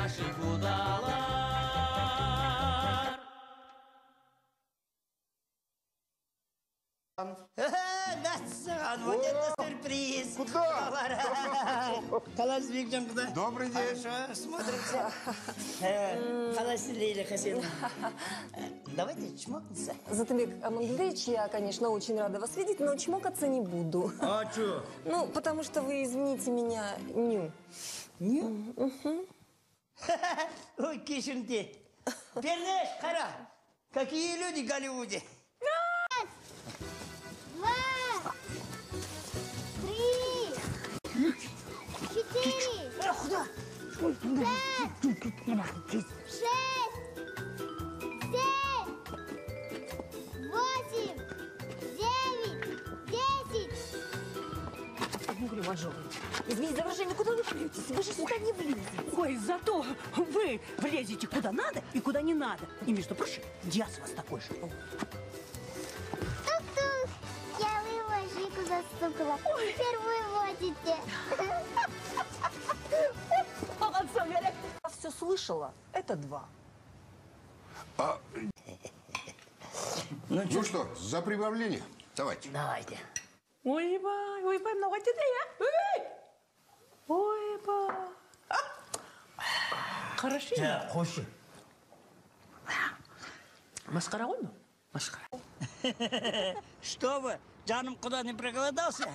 наших удалар. Нассан, вот это сюрприз. Куда? Халас Бекжан, куда? Добрый день. Хорошо, смотримся. Халас Лейля Хасиновна. Давайте чмокнемся. Затымбек Амангельевич, я, конечно, очень рада вас видеть, но чмокаться не буду. А что? Ну, потому что вы, извините меня, ню. Ню? Ой, кишинки. Пернеш, хара. Какие люди в Голливуде? Два, три, четыре, Куда? пять, шесть, семь, восемь, девять, 10. Игорь Мажорович, извините за выражение, куда вы плюетесь? Вы же сюда не влезете. Ой, зато вы влезете куда надо и куда не надо. И, между прочим, я с вас такой же. Тук-тук, я вывожику застукала. Теперь выводите. Молодцом, я все слышала. Это 2. Ну что, за прибавление? Давайте. Давайте. Ой, много тебе. Ой, хорошо. Да, хошу. Маскара он? Маскара. Что вы? Жаным куда не проголодался?